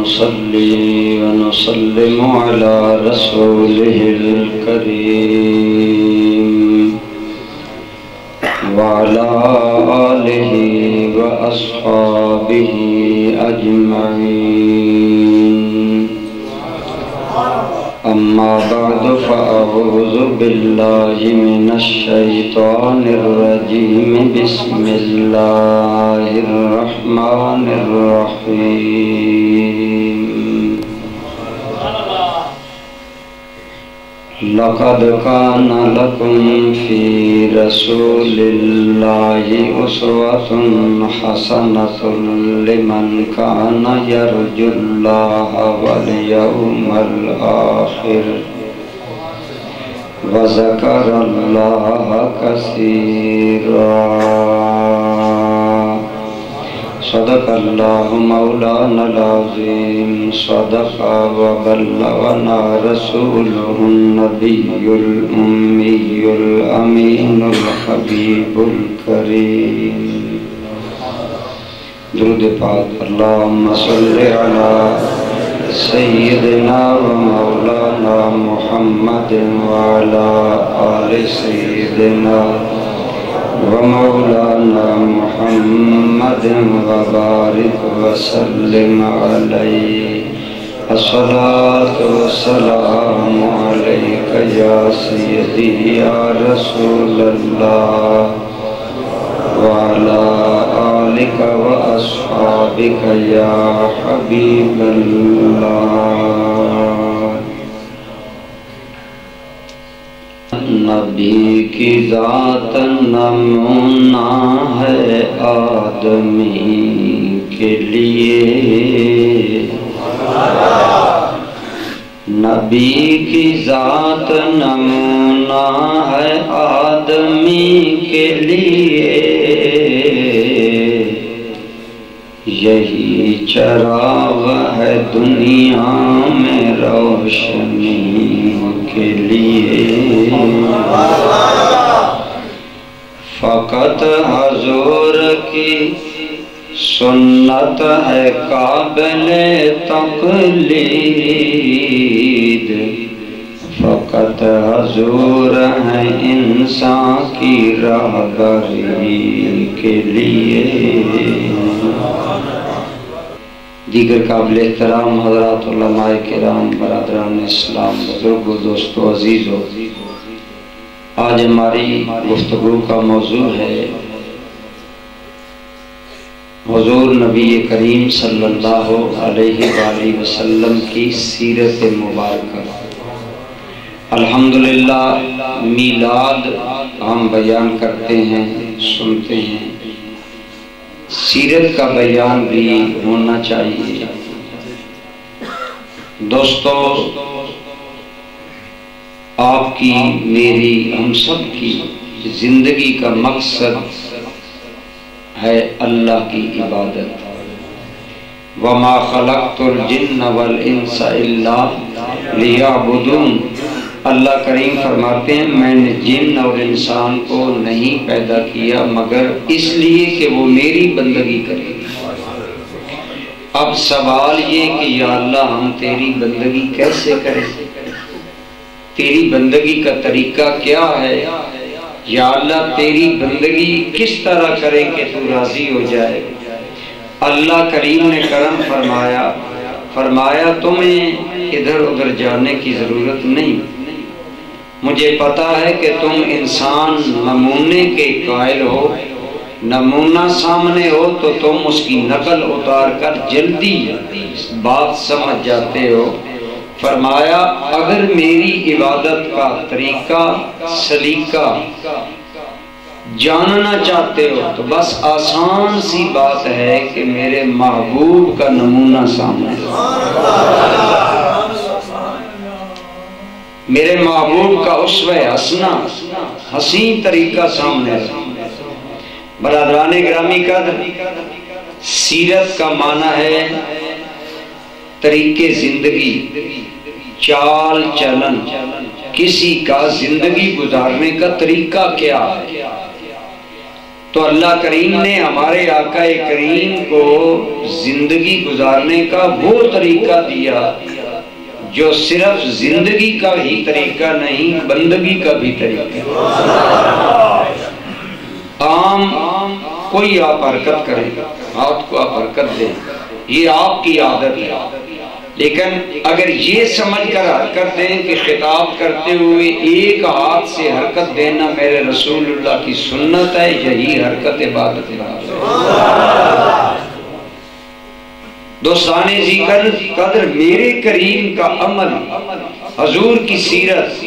ونصلي ونسلم على رسوله الكريم وعلى آله وأصحابه أجمعين. أما بعد فأعوذ بالله من الشيطان الرجيم. بسم الله الرحمن الرحيم. لقد كان لكم في رسول الله أسوة حسنة لمن كان يرجو الله واليوم الآخر وذكر الله كثيرا. صدق الله مولانا العظيم. صدق وبلغنا رسوله النبي الأمي الأمين الحبيب الكريم. درود پاک. اللهم صل على سيدنا ومولانا محمد وعلى آل سيدنا ومولانا محمد وبارك وسلم عليه. الصلاة والسلام عليك يا سيدي يا رسول الله وعلى آلك وأصحابك يا حبيب الله. نبی کی ذات نمونہ ہے آدمی کے لیے. نبی کی ذات نمونہ ہے آدمی کے لیے. یہی چراغ ہے دنیا میں روشنی کے لیے. فقط حضور کی سنت ہے قابل تقلید. فقط حضور ہے انسان کی راہبری کے لیے. دیگر قابل احترام حضرات علماء کرام، برادران اسلام، بزرگوں، دوستوں، عزیزوں، آج ہماری گفتگو کا موضوع ہے حضور نبی کریم صلی اللہ علیہ وآلہ وسلم کی سیرت مبارکہ. الحمدللہ میلاد ہم بیان کرتے ہیں، سنتے ہیں. سیرت کا بیان بھی ہونا چاہیے. دوستو، آپ کی، میری، ہم سب کی زندگی کا مقصد ہے اللہ کی عبادت. وَمَا خَلَقْتُ الْجِنَّ وَالْإِنسَ إِلَّا لِيَعْبُدُونَ. اللہ کریم فرماتے ہیں میں نے جن اور انسان کو نہیں پیدا کیا مگر اس لیے کہ وہ میری بندگی کریں. اب سوال یہ کہ یا اللہ ہم تیری بندگی کیسے کریں؟ تیری بندگی کا طریقہ کیا ہے؟ یا اللہ تیری بندگی کس طرح کریں کہ تو راضی ہو جائے؟ اللہ کریم نے کرم فرمایا تمہیں ادھر ادھر جانے کی ضرورت نہیں. مجھے پتا ہے کہ تم انسان نمونے کے قائل ہو. نمونہ سامنے ہو تو تم اس کی نقل اتار کر جلدی بات سمجھ جاتے ہو. فرمایا اگر میری عبادت کا طریقہ سلیقہ جاننا چاہتے ہو تو بس آسان سی بات ہے کہ میرے محبوب کا نمونہ سامنے ہو. میرے محبوب کا اسوہ حسنہ حسین طریقہ سامنے ہے. برادران گرامی قدر، سیرت کا معنی ہے طریقے زندگی، چال چلن، کسی کا زندگی گزارنے کا طریقہ کیا ہے. تو اللہ کریم نے ہمارے آقا کریم کو زندگی گزارنے کا وہ طریقہ دیا جو صرف زندگی کا ہی طریقہ نہیں، بندگی کا بھی طریقہ۔ عام کوئی آپ حرکت کریں، ہاتھ کو آپ حرکت دیں، یہ آپ کی عادت ہے، لیکن اگر یہ سمجھ کر حرکت دیں کہ خطاب کرتے ہوئے ایک ہاتھ سے حرکت دینا میرے رسول اللہ کی سنت ہے، یہی حرکت عبادت ہے۔ دوستان ذکر قدر میرے کریم کا عمل، حضور کی سیرت،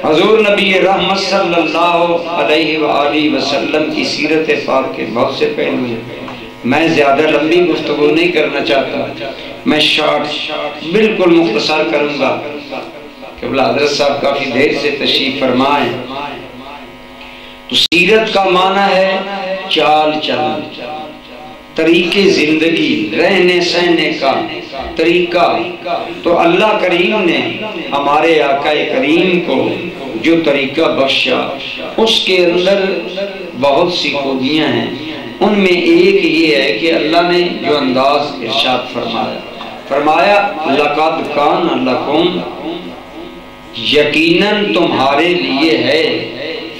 حضور نبی رحمت صلی اللہ علیہ وآلہ وسلم کی سیرت پاک کے بہت سے پہلو ہیں۔ میں زیادہ لمبی گفتگو نہیں کرنا چاہتا، میں شارٹ بالکل مختصر کروں گا۔ قبلہ حضرت صاحب کافی دیر سے تشریف فرمائیں۔ تو سیرت کا معنی ہے چال چلن، طریقے زندگی، رہنے سہنے کا طریقہ۔ تو اللہ کریم نے ہمارے آقا کریم کو جو طریقہ بخشا، اس کے اندر بہت سی خوبیاں ہیں۔ ان میں ایک یہ ہے کہ اللہ نے جو انداز ارشاد فرمایا لَقَدْ كَانَ لَكُمْ، یقیناً تمہارے لیے ہے،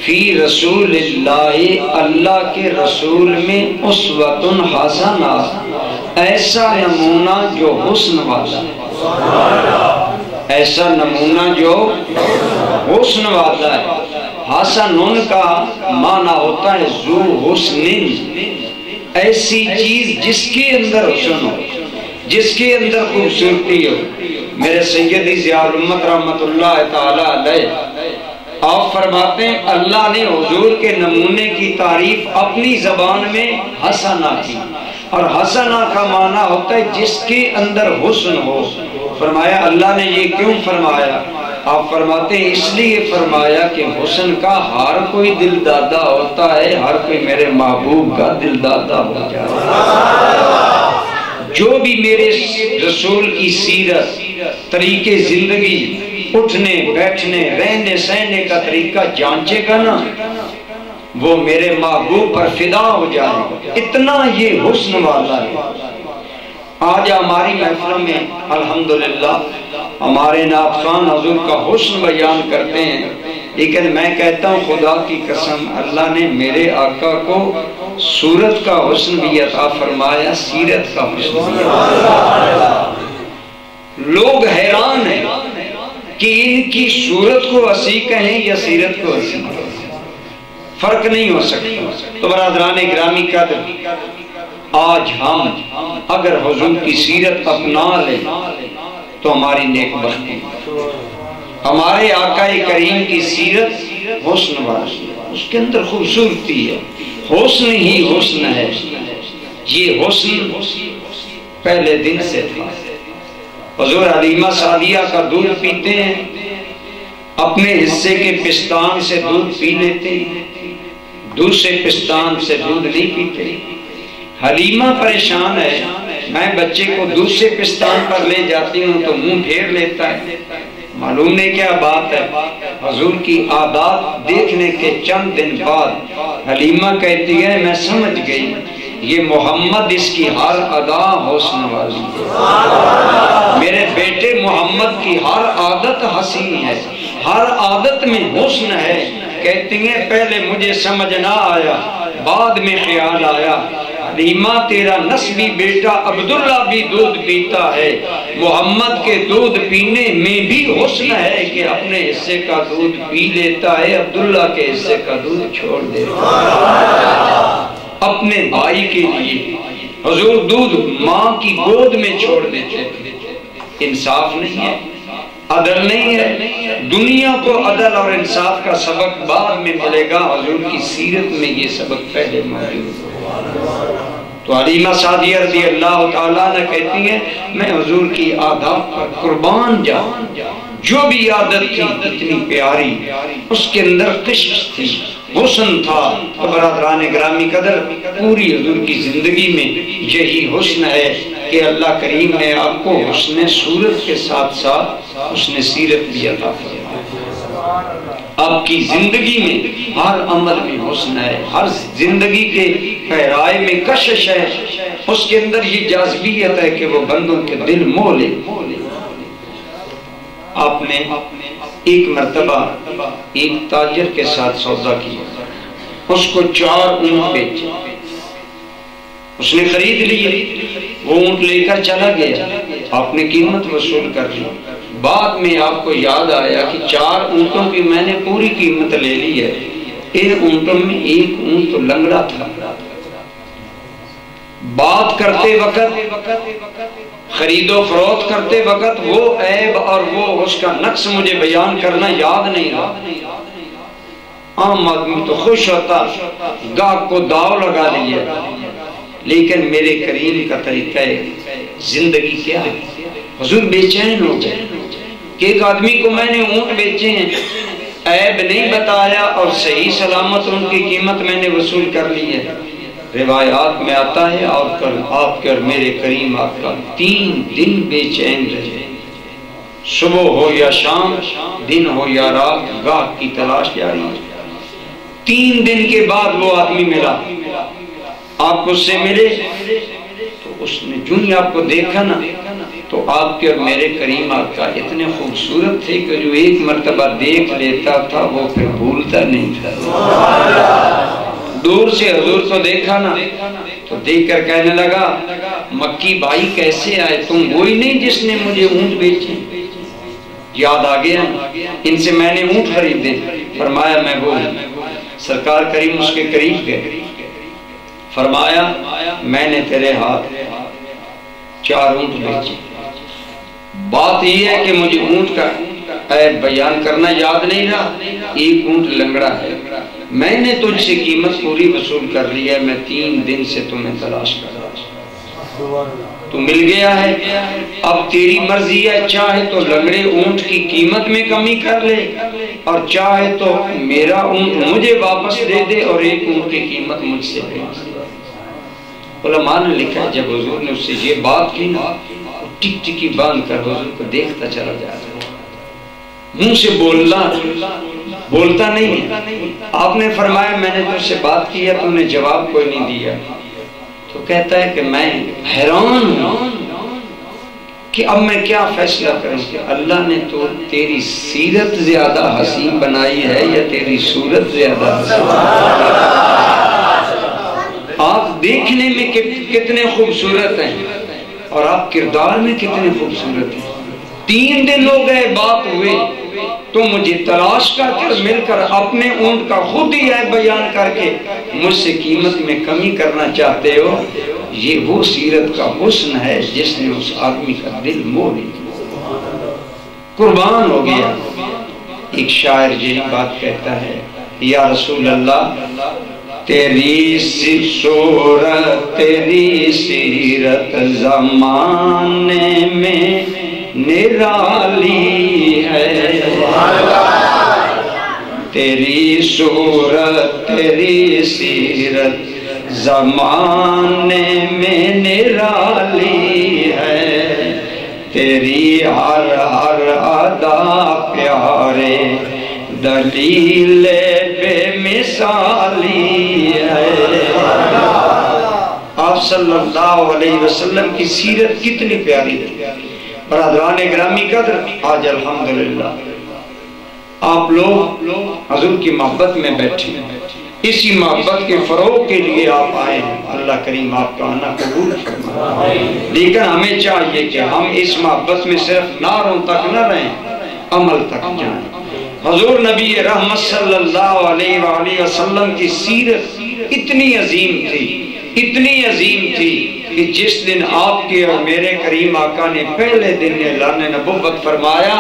فی رسول اللہ، اللہ کے رسول میں اسوۃ حسنہ، ایسا نمونہ جو حسن والا، ایسا نمونہ جو حسن والا ہے۔ حسن کا معنی ہوتا ہے ذو حسن، ایسی چیز جس کے اندر حسن ہو، جس کے اندر خوبصورتی ہو۔ میرے سیدی ضیاء الامت رحمت اللہ تعالی علیہ آپ فرماتے ہیں اللہ نے حضور کے نمونے کی تعریف اپنی زبان میں حسنہ کی، اور حسنہ کا معنی ہوتا ہے جس کے اندر حسن ہو۔ فرمایا اللہ نے یہ کیوں فرمایا؟ آپ فرماتے ہیں اس لیے فرمایا کہ حسن کا ہر کوئی دل دادا ہوتا ہے، ہر کوئی میرے محبوب کا دل دادا ہو جاتا ہے۔ جو بھی میرے رسول کی سیرت، طریقے زندگی، اٹھنے بیٹھنے رہنے سہنے کا طریقہ جانچے گا نا، وہ میرے محبوب پر فدا ہو جائے گا، اتنا یہ حسن والا ہے۔ آج ہماری محفلوں میں الحمدللہ ہمارے ناطقان حضور کا حسن بیان کرتے ہیں، لیکن میں کہتا ہوں خدا کی قسم اللہ نے میرے آقا کو صورت کا حسن بھی عطا فرمایا، سیرت کا حسن بھی عطا فرمایا۔ لوگ حیران ہیں کہ ان کی صورت کو حسین کہیں یا سیرت کو حسین کہیں، فرق نہیں ہو سکتا۔ تو برادران گرامی قدر، آج ہم اگر حضور کی سیرت اپنا لیں تو ہماری نیک بختی۔ ہمارے آقا کریم کی سیرت حسن والی، اس کے اندر خوبصورتی ہے، حسن ہی حسن ہے۔ یہ حسن پہلے دن سے تھا۔ حضور حلیمہ سعدیہ کا دودھ پیتے ہیں، اپنے حصے کے پستان سے دودھ پی لیتے ہیں، دوسرے پستان سے دودھ نہیں پیتے۔ حلیمہ پریشان ہے، میں بچے کو دوسرے پستان پر لے جاتی ہوں تو منہ پھیر لیتا ہے، معلوم نہیں کیا بات ہے۔ حضور کی عادات دیکھنے کے چند دن بعد حلیمہ کہتی ہے میں سمجھ گئی یہ محمد اس کی ہر ادا حسن والی ہے، میرے بیٹے محمد کی ہر عادت حسین ہے، ہر عادت میں حسن ہے۔ کہتی ہیں پہلے مجھے سمجھ نہ آیا، بعد میں خیال آیا، حلیمہ تیرا نسبی بیٹا عبداللہ بھی دودھ پیتا ہے، محمد کے دودھ پینے میں بھی حسن ہے کہ اپنے حصے کا دودھ پی لیتا ہے، عبداللہ کے حصے کا دودھ چھوڑ دیتا ہے۔ اپنے بھائی کے لیے حضور دودھ ماں کی گود میں چھوڑ دیتے تھے۔ انصاف نہیں ہے، عدل نہیں ہے۔ دنیا کو عدل اور انصاف کا سبق بعد میں ملے گا، حضور کی سیرت میں یہ سبق پہلے موجود ہے۔ تو حلیمہ سعدیہ رضی اللہ تعالیٰ نے کہتی ہیں میں حضور کی عادات پر قربان جاؤں، جو بھی عادت تھی اتنی پیاری، اس کے اندر قشق تھی، حسن تھا۔ تو برادران گرامی قدر، پوری حضور کی زندگی میں یہی حسن ہے کہ اللہ کریم نے آپ کو حسن صورت کے ساتھ ساتھ حسن سیرت بھی عطا فرمایا۔ آپ کی زندگی میں ہر عمل میں حسن ہے، ہر زندگی کے رائے میں کشش ہے، اس کے اندر یہ جاذبیت ہے کہ وہ بندوں کے دل موہ لے۔ آپ نے ایک مرتبہ ایک تاجر کے ساتھ سودا کیا، اس کو 4 اونٹ بیچے، اس نے خرید لیے، وہ اونٹ لے کر چلا گیا، آپ نے قیمت وصول کر لی۔ بعد میں آپ کو یاد آیا کہ 4 اونٹوں کی میں نے پوری قیمت لے لی ہے، ان اونٹوں میں ایک اونٹ تو لنگڑا تھا۔ بات کرتے وقت، خرید و فروخت کرتے وقت وہ عیب اور وہ اس کا نقص مجھے بیان کرنا یاد نہیں رہا۔ عام آدمی تو خوش ہوتا، گاہک کو داؤ لگا لیا، لیکن میرے کریم کا طریقہ زندگی کیا ہے؟ حضور بے چین ہو گئے کہ ایک آدمی کو میں نے اونٹ بیچے ہیں، عیب نہیں بتایا اور صحیح سلامت ان کی قیمت میں نے وصول کر لی ہے۔ روایات میں آتا ہے آپ کے اور میرے کریم آقا 3 دن بے چین رہے، صبح ہو یا شام، دن ہو یا رات، گاہک کی تلاش جاری ہے۔ 3 دن کے بعد وہ آدمی ملا، آپ اس سے ملے تو اس نے جو ہی آپ کو دیکھا نا تو آپ کے اور میرے کریم آقا اتنے خوبصورت تھے کہ جو ایک مرتبہ دیکھ لیتا تھا وہ پھر بھولتا نہیں تھا۔ دور سے حضور کو دیکھا نا تو دیکھ کر کہنے لگا، مکی بھائی کیسے آئے؟ تم وہی نہیں جس نے مجھے اونٹ بیچے؟ یاد آ گیا، ان سے میں نے اونٹ خریدے۔ فرمایا میں وہ سرکار کریم اس کے قریب گئے، فرمایا میں نے تیرے ہاتھ 4 اونٹ بیچے، بات یہ ہے کہ مجھے اونٹ کا عیب بیان کرنا یاد نہیں رہا، ایک اونٹ لنگڑا ہے، میں نے تجھ سے قیمت پوری وصول کر لی ہے، میں 3 دن سے تمہیں تلاش کر رہا ہوں، تو مل گیا ہے، اب تیری مرضی ہے، چاہے تو لنگڑے اونٹ کی قیمت میں کمی کر لے اور چاہے تو میرا اونٹ مجھے واپس دے دے اور ایک اونٹ کی قیمت مجھ سے بھیج دے۔ علماء نے لکھا ہے جب حضور نے اس سے یہ بات کی نا، ٹک ٹکی باندھ کر حضور کو دیکھتا چلا جا رہا، منہ سے بولتا نہیں ہے۔ آپ نے فرمایا میں نے تجھ سے بات کی ہے، تم نے جواب کوئی نہیں دیا، تو کہتا ہے کہ میں حیران ہوں کہ اب میں کیا فیصلہ کروں کہ اللہ نے تو تیری سیرت زیادہ حسین بنائی ہے یا تیری صورت زیادہ حسین؟ آپ دیکھنے میں کتنے خوبصورت ہیں اور آپ کردار میں کتنے خوبصورت ہیں۔ 3 دن ہو گئے بات ہوئے، تو مجھے تلاش کر کر مل کر اپنے اونٹ کا خود ہی ہے بیان کر کے مجھ سے قیمت میں کمی کرنا چاہتے ہو۔ یہ وہ سیرت کا حسن ہے جس نے اس آدمی کا دل موہ لیا، قربان ہو گیا۔ ایک شاعر یہی بات کہتا ہے، یا رسول اللہ تیری صورت تیری سیرت زمانے میں نرالی ہے، تیری صورت تیری سیرت زمانے میں نرالی ہے، تیری ہر ہر ادا پیارے دلیل بے مثالی ہے۔ آپ صلی اللہ علیہ وسلم کی سیرت کتنی پیاری تھی۔ برادران گرامی قدر، آج الحمدللہ آپ لوگ حضور کی محبت میں بیٹھے ہیں، اسی محبت کے فروغ کے لیے آپ آئے ہیں، اللہ کریم آپ کا آنا قبول فرمائے۔ لیکن ہمیں چاہیے کہ ہم اس محبت میں صرف نعروں تک نہ رہیں، عمل تک جائیں۔ حضور نبی رحمت صلی اللہ علیہ وآلہ وسلم کی سیرت اتنی عظیم تھی کہ جس دن آپ کے اور میرے کریم آقا نے پہلے دن اعلان نبوت فرمایا،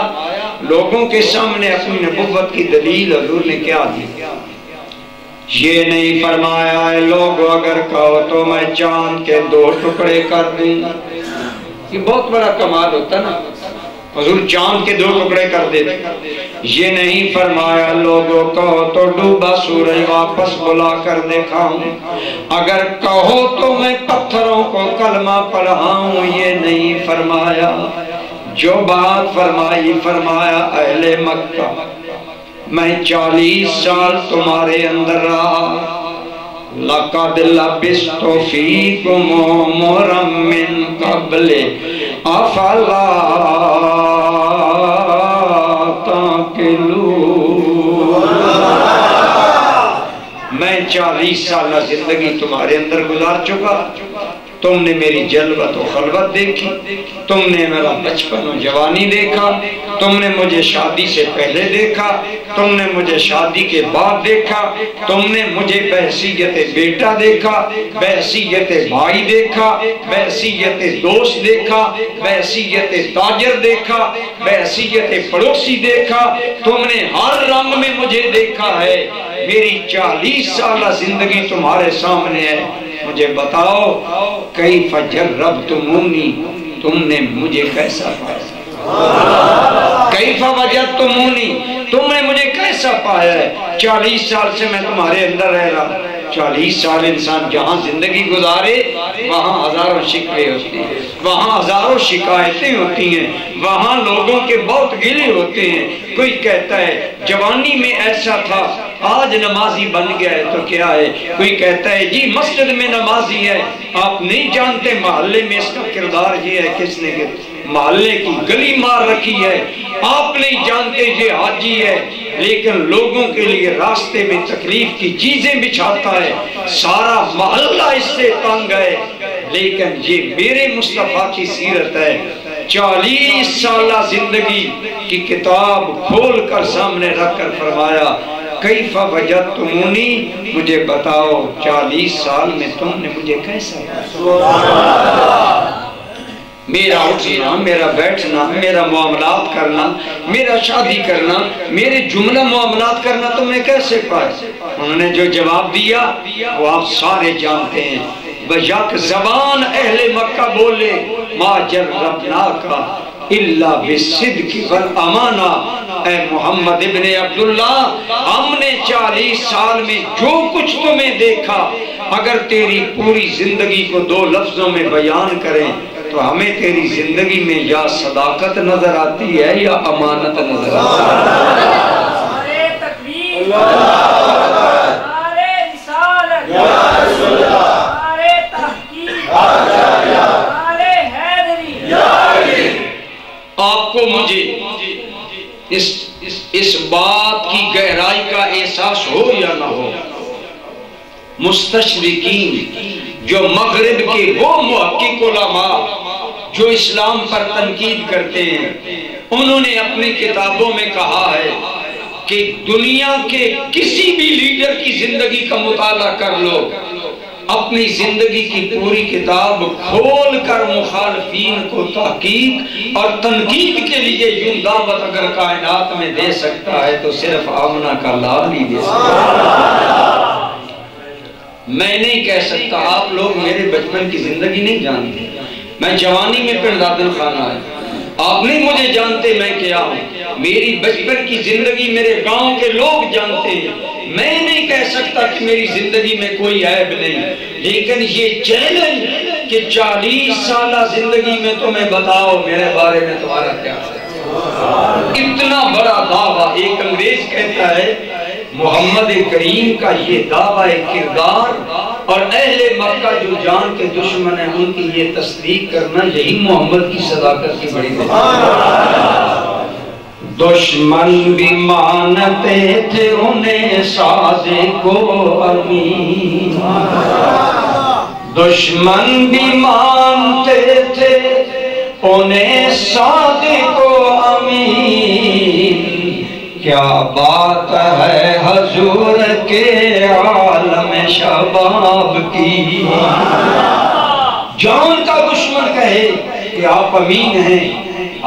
لوگوں کے سامنے اپنی نبوت کی دلیل حضور نے کیا دی؟ یہ نہیں فرمایا اے لوگ اگر کہو تو میں چاند کے 2 ٹکڑے کر دوں۔ یہ بہت بڑا کمال ہوتا نا، حضور چاند کے 2 ٹکڑے کر دیتے۔ یہ نہیں فرمایا لوگوں کہو تو ڈوبا سورج واپس بلا کر دکھاؤں، اگر کہو تو میں پتھروں کو کلمہ پڑھاؤں۔ یہ نہیں فرمایا، جو بات فرمائی فرمایا اہل مکہ میں 40 سال تمہارے اندر رہا. لَقَدْ لَبِثْتُ فِيكُمْ عُمُرًا مِّن قَبْلِ أَفَلَا تَعْقِلُونَ. میں 40 سالہ زندگی تمہارے اندر گزار چکا. تم نے میری جلوت و خلوت دیکھی، تم نے میرا بچپن و جوانی دیکھا، تم نے مجھے شادی سے پہلے دیکھا، تم نے مجھے شادی کے بعد دیکھا، تم نے مجھے بحیثیت بیٹا دیکھا، بحیثیت بھائی دیکھا، بحیثیت دوست دیکھا، بحیثیت تاجر دیکھا، بحیثیت پڑوسی دیکھا. تم نے ہر رنگ میں مجھے دیکھا ہے. میری 40 سالہ زندگی تمہارے سامنے ہے. مجھے بتاؤ کیف جربتمونی، تم نے مجھے کیسا پایا؟ کیف وجدتمونی، تم نے مجھے کیسا پایا ہے؟ 40 سال سے میں تمہارے اندر رہ رہا. 40 سال انسان جہاں زندگی گزارے وہاں ہزاروں شکوے ہوتے ہیں، وہاں ہزاروں شکایتیں ہوتی ہیں، وہاں لوگوں کے بہت گلے ہوتے ہیں. کوئی کہتا ہے جوانی میں ایسا تھا، آج نمازی بن گیا ہے تو کیا ہے. کوئی کہتا ہے جی مسجد میں نمازی ہے، آپ نہیں جانتے محلے میں اس کا کردار یہ ہے. کس نے محلے کی گلی مار رکھی ہے. آپ نہیں جانتے یہ حاجی ہے، لیکن لوگوں کے لیے راستے میں تکلیف کی چیزیں بچھاتا ہے. سارا محلہ اس سے تنگ ہے، لیکن یہ میرے مصطفیٰ کی سیرت ہے. 40 سالہ زندگی کی کتاب کھول کر سامنے رکھ کر فرمایا کیف وجدتمونی، مجھے بتاؤ 40 سال میں تم نے مجھے کیسا پایا؟ میرا اٹھنا، میرا بیٹھنا، میرا معاملات کرنا، میرا شادی کرنا، میرے جملہ معاملات کرنا تم نے کیسے پایا؟ انہوں نے جو جواب دیا وہ آپ سارے جانتے ہیں. یک زبان اہل مکہ بولے ما جربناکا الا بالصدق والامانہ. اے محمد ابن عبداللہ، ہم نے 40 سال میں جو کچھ تمہیں دیکھا، اگر تیری پوری زندگی کو 2 لفظوں میں بیان کریں تو ہمیں تیری زندگی میں یا صداقت نظر آتی ہے یا امانت نظر آتی ہے. نعرہ تکبیر، نعرہ رسالت، نعرہ تحقیق، نعرہ حیدری. آپ کو مجھے اس بات کی گہرائی کا احساس ہو یا نہ ہو، مستشرقین جو مغرب کے وہ محقق علماء جو اسلام پر تنقید کرتے ہیں، انہوں نے اپنی کتابوں میں کہا ہے کہ دنیا کے کسی بھی لیڈر کی زندگی کا مطالعہ کر لو، اپنی زندگی کی پوری کتاب کھول کر مخالفین کو تحقیق اور تنقید کے لیے یوں دعوت اگر کائنات میں دے سکتا ہے تو صرف آمنہ کا لال ہی دے سکتا ہے. میں نہیں کہہ سکتا. آپ لوگ میرے بچپن کی زندگی نہیں جانتے. میں جوانی میں پردادن خانہ ہے، آپ نہیں مجھے جانتے میں کیا ہوں. میری بچپن کی زندگی میرے گاؤں کے لوگ جانتے ہیں. میں نہیں کہہ سکتا کہ میری زندگی میں کوئی عیب نہیں، لیکن یہ چیلنج کہ 40 سالہ زندگی میں تمہیں بتاؤ میرے بارے میں تمہارا کیا ہے. اتنا بڑا دعویٰ. ایک انگریز کہتا ہے محمد کریم کا یہ دعویٰ کردار اور اہل مکہ جو جان کے دشمن ہیں ان کی یہ تصدیق کرنا، یہی محمد کی صداقت کی بڑی بات. دشمن بھی مانتے تھے انہیں صادق و امین، دشمن بھی مانتے تھے انہیں صادق و امین. کیا بات ہے حضور کے عالم شباب کی، جان کا دشمن کہے کہ آپ امین ہیں،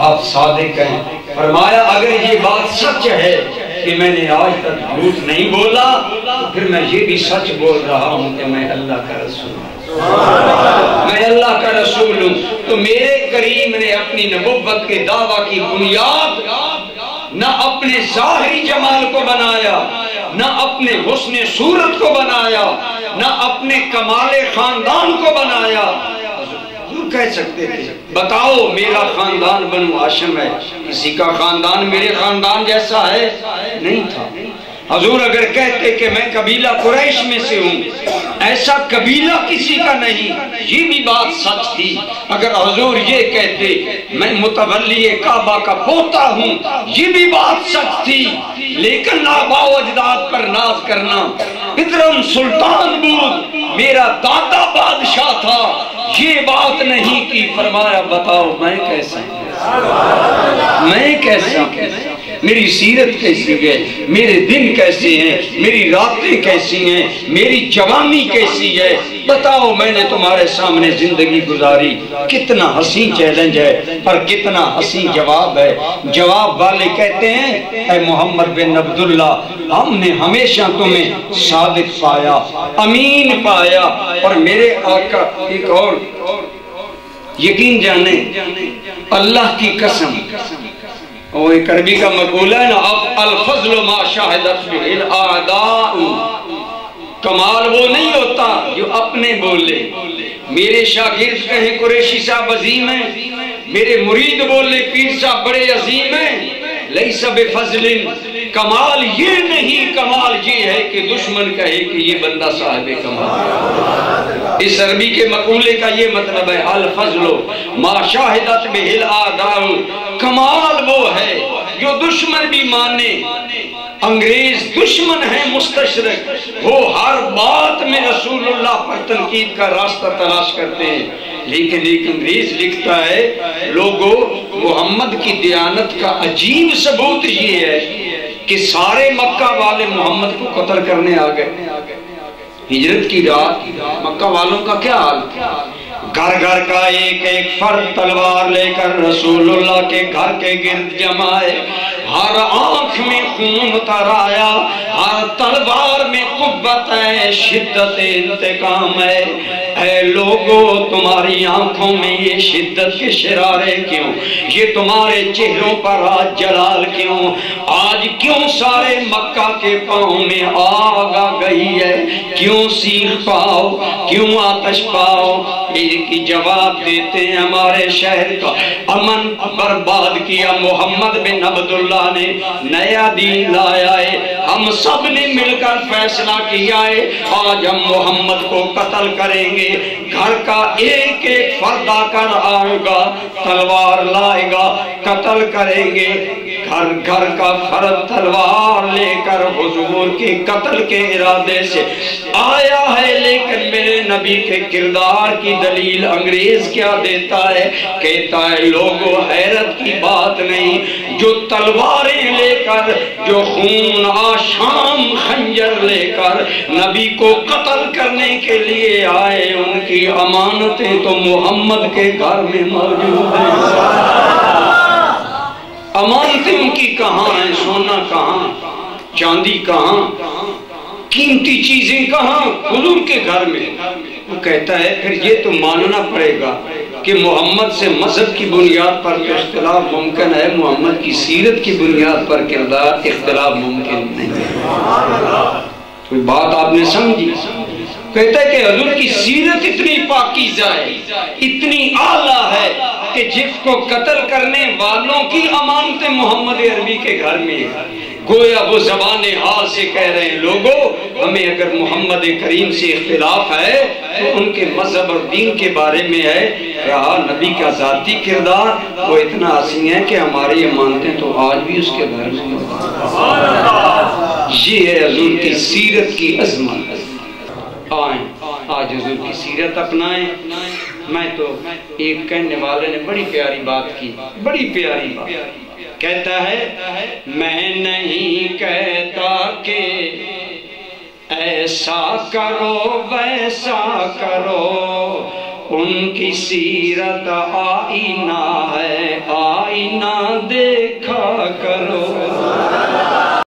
آپ صادق ہیں. فرمایا اگر یہ بات سچ ہے کہ میں نے آج تک جھوٹ نہیں بولا تو پھر میں یہ بھی سچ بول رہا ہوں کہ میں اللہ کا رسول ہوں. میں اللہ کا رسول ہوں. تو میرے کریم نے اپنی نبوت کے دعویٰ کی بنیاد نہ اپنے ظاہری جمال کو بنایا، نہ اپنے حسن صورت کو بنایا، نہ اپنے کمال خاندان کو بنایا. حضور کہہ سکتے تھے بتاؤ میرا خاندان بنو ہاشم ہے، کسی کا خاندان میرے خاندان جیسا ہے نہیں تھا۔ حضور اگر کہتے کہ میں قبیلہ قریش میں سے ہوں، ایسا قبیلہ کسی کا نہیں، یہ بھی بات سچ تھی۔ اگر حضور یہ کہتے میں متولی کعبہ کا پوتا ہوں، یہ بھی بات سچ تھی۔ لیکن آباء و اجداد پر ناز کرنا، پدرم سلطان بود میرا دادا بادشاہ تھا، یہ بات نہیں کی۔ فرمایا بتاؤ میں کیسا ہوں، میں کیسا ہوں، میری سیرت کیسی ہے، میرے دن کیسے ہیں، میری راتیں کیسی ہیں، میری جوانی کیسی ہے، بتاؤ۔ میں نے تمہارے سامنے زندگی گزاری۔ کتنا حسین چیلنج ہے اور کتنا حسین جواب ہے۔ جواب والے کہتے ہیں اے محمد بن عبداللہ، ہم نے ہمیشہ تمہیں صادق پایا، امین پایا، اور میرے آقا ایک اور یقین جانے اللہ کی قسم، وہ ایک عربی کا مقولہ ہے نا، الفضل ما شاہدت بہ الاعداء، کمال وہ نہیں ہوتا جو اپنے بولے۔ میرے شاگرد کہیں قریشی صاحب عظیم ہیں، میرے مرید بولے پیر صاحب بڑے عظیم ہیں، لیس بفضل، کمال یہ نہیں، کمال یہ ہے کہ دشمن کہے کہ یہ بندہ صاحب کمال۔ اس عربی کے مقولے کا یہ مطلب ہے الفضل ما شاہدت بہ الاعداء، کمال وہ ہے جو دشمن بھی مانے۔ انگریز دشمن ہے مستشرق، وہ ہر بات میں رسول اللہ پر تنقید کا راستہ تلاش کرتے ہیں، لیکن ایک انگریز لکھتا ہے لوگوں، محمد کی دیانت کا عجیب ثبوت یہ ہے کہ سارے مکہ والے محمد کو قتل کرنے آ گئے۔ ہجرت کی رات مکہ والوں کا کیا حال تھا؟ گھر گھر کا ایک ایک فرد تلوار لے کر رسول اللہ کے گھر کے گرد جمائے، ہر آنکھ میں خون اتر آیا، ہر تلوار میں قوت ہے، شدت انتقام ہے۔ اے لوگو تمہاری آنکھوں میں یہ شدت کے شرارے کیوں، یہ تمہارے چہروں پر آج جلال کیوں، آج کیوں سارے مکہ کے پاؤں میں آگ آ گئی ہے، کیوں سیخ پاؤ، کیوں آتش پاؤ؟ ایک ہی جواب دیتے ہیں ہمارے شہر کا امن برباد کیا محمد بن عبداللہ نے، نیا دین لایا ہے، ہم سب نے مل کر فیصلہ کیا ہے آج ہم محمد کو قتل کریں گے۔ گھر کا ایک ایک فرد آ کر آئے گا، تلوار لائے گا، قتل کریں گے۔ گھر گھر کا فرد تلوار لے کر حضور کے قتل کے ارادے سے آیا ہے، لیکن میرے نبی کے کردار کی دلیل انگریز کیا دیتا ہے؟ کہتا ہے لوگوں حیرت کی بات نہیں، جو تلواریں لے کر، جو خون آشام خنجر لے کر نبی کو قتل کرنے کے لیے آئے، ان کی امانتیں تو محمد کے گھر میں موجود ہیں۔ امانتیں ان کی کہاں ہیں؟ سونا کہاں، چاندی کہاں، قیمتی چیزیں کہاں؟ حضور کے گھر میں۔ وہ کہتا ہے پھر یہ تو ماننا پڑے گا کہ محمد سے مذہب کی بنیاد پر تو اختلاف ممکن ہے، محمد کی سیرت کی بنیاد پر کردار اختلاف ممکن نہیں۔ کوئی بات آپ نے سمجھی؟ کہتا ہے کہ حضور کی سیرت اتنی پاکیزہ ہے، اتنی اعلیٰ ہے کہ جس کو قتل کرنے والوں کی امانتیں محمد عربی کے گھر میں ہیں۔ گویا وہ زبان حال سے کہہ رہے ہیں لوگوں ہمیں اگر محمد کریم سے اختلاف ہے تو ان کے مذہب اور دین کے بارے میں ہے، رہا نبی کا ذاتی کردار وہ اتنا حسین ہے کہ ہماری امانتیں تو آج بھی اس کے گھر میں ہیں۔ یہ ہے حضور کی سیرت کی عظمت۔ آئیں آج حضور کی سیرت اپنائیں۔ میں تو ایک کہنے والے نے بڑی پیاری بات کی، بڑی پیاری بات کہتا ہے میں نہیں کہتا کہ ایسا کرو ویسا کرو، ان کی سیرت آئینہ ہے، آئینہ دیکھا کرو۔